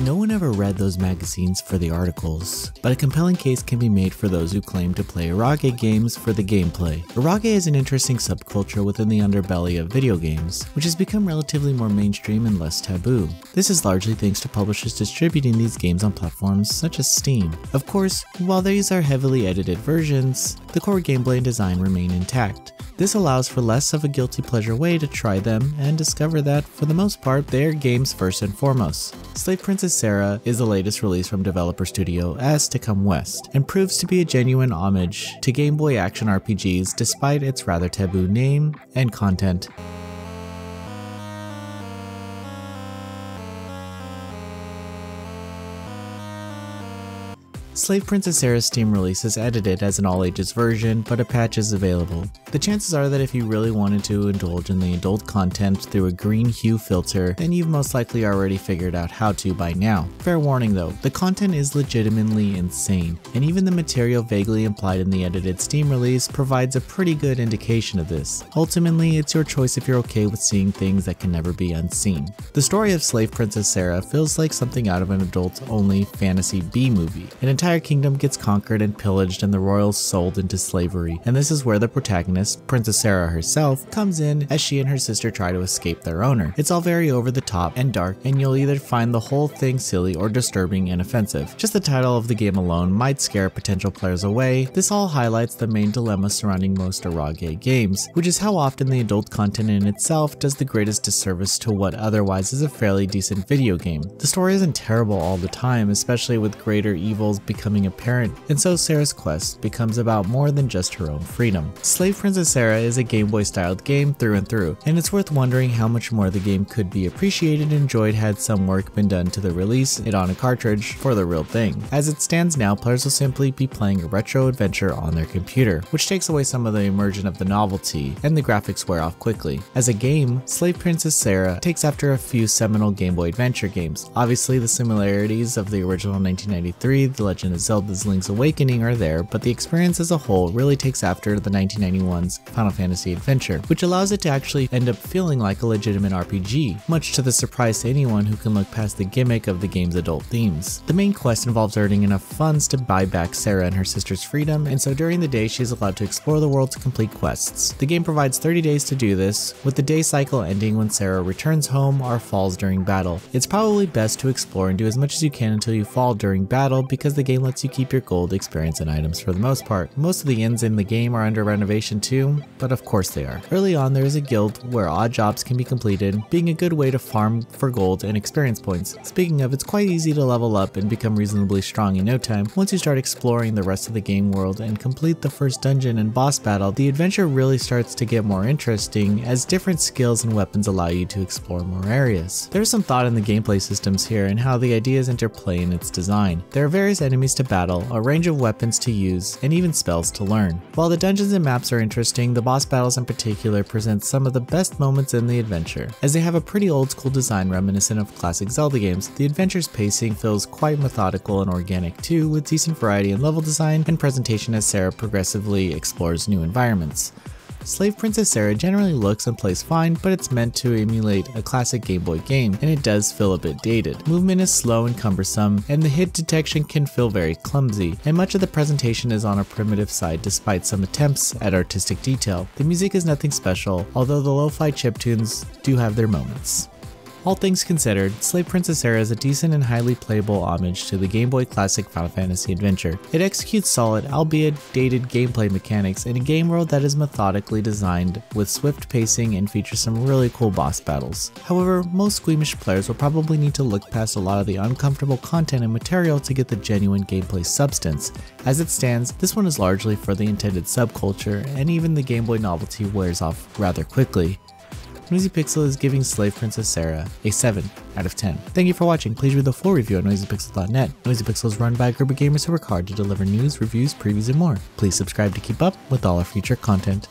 No one ever read those magazines for the articles, but a compelling case can be made for those who claim to play Arage games for the gameplay. Arage is an interesting subculture within the underbelly of video games, which has become relatively more mainstream and less taboo. This is largely thanks to publishers distributing these games on platforms such as Steam. Of course, while these are heavily edited versions, the core gameplay and design remain intact. This allows for less of a guilty pleasure way to try them and discover that, for the most part, they are games first and foremost. Slave Princess Sarah is the latest release from developer studio S to Come West, and proves to be a genuine homage to Game Boy action RPGs despite its rather taboo name and content. Slave Princess Sarah's Steam release is edited as an all-ages version, but a patch is available. The chances are that if you really wanted to indulge in the adult content through a green hue filter, then you've most likely already figured out how to by now. Fair warning though, the content is legitimately insane, and even the material vaguely implied in the edited Steam release provides a pretty good indication of this. Ultimately, it's your choice if you're okay with seeing things that can never be unseen. The story of Slave Princess Sarah feels like something out of an adult-only fantasy B-movie. An entire kingdom gets conquered and pillaged and the royals sold into slavery, and this is where the protagonist, Princess Sarah herself, comes in as she and her sister try to escape their owner. It's all very over the top and dark, and you'll either find the whole thing silly or disturbing and offensive. Just the title of the game alone might scare potential players away. This all highlights the main dilemma surrounding most Arage games, which is how often the adult content in itself does the greatest disservice to what otherwise is a fairly decent video game. The story isn't terrible all the time, especially with greater evils becoming apparent, and so Sarah's quest becomes about more than just her own freedom. Slave Princess Sarah is a Game Boy styled game through and through, and it's worth wondering how much more the game could be appreciated and enjoyed had some work been done to the release it on a cartridge for the real thing. As it stands now, players will simply be playing a retro adventure on their computer, which takes away some of the immersion of the novelty, and the graphics wear off quickly. As a game, Slave Princess Sarah takes after a few seminal Game Boy Adventure games. Obviously, the similarities of the original 1993 The Legend of Zelda's Link's Awakening are there, but the experience as a whole really takes after the 1991's Final Fantasy Adventure, which allows it to actually end up feeling like a legitimate RPG, much to the surprise to anyone who can look past the gimmick of the game's adult themes. The main quest involves earning enough funds to buy back Sarah and her sister's freedom, and so during the day she is allowed to explore the world to complete quests. The game provides 30 days to do this, with the day cycle ending when Sarah returns home or falls during battle. It's probably best to explore and do as much as you can until you fall during battle, because the game lets you keep your gold, experience, and items for the most part. Most of the inns in the game are under renovation too, but of course they are. Early on there is a guild where odd jobs can be completed, being a good way to farm for gold and experience points. Speaking of, it's quite easy to level up and become reasonably strong in no time. Once you start exploring the rest of the game world and complete the first dungeon and boss battle, the adventure really starts to get more interesting as different skills and weapons allow you to explore more areas. There's some thought in the gameplay systems here and how the ideas interplay in its design. There are various enemies to battle, a range of weapons to use, and even spells to learn. While the dungeons and maps are interesting, the boss battles in particular present some of the best moments in the adventure. As they have a pretty old school design reminiscent of classic Zelda games, the adventure's pacing feels quite methodical and organic too, with decent variety in level design and presentation as Sarah progressively explores new environments. Slave Princess Sarah generally looks and plays fine, but it's meant to emulate a classic Game Boy game, and it does feel a bit dated. Movement is slow and cumbersome, and the hit detection can feel very clumsy, and much of the presentation is on a primitive side despite some attempts at artistic detail. The music is nothing special, although the lo-fi chiptunes do have their moments. All things considered, Slave Princess Sarah is a decent and highly playable homage to the Game Boy classic Final Fantasy Adventure. It executes solid, albeit dated gameplay mechanics in a game world that is methodically designed with swift pacing and features some really cool boss battles. However, most squeamish players will probably need to look past a lot of the uncomfortable content and material to get the genuine gameplay substance. As it stands, this one is largely for the intended subculture, and even the Game Boy novelty wears off rather quickly. NoiseyPixel is giving Slave Princess Sarah a 7 out of 10. Thank you for watching. Please read the full review on NoiseyPixel.net. NoiseyPixel is run by a group of gamers who work hard to deliver news, reviews, previews, and more. Please subscribe to keep up with all our future content.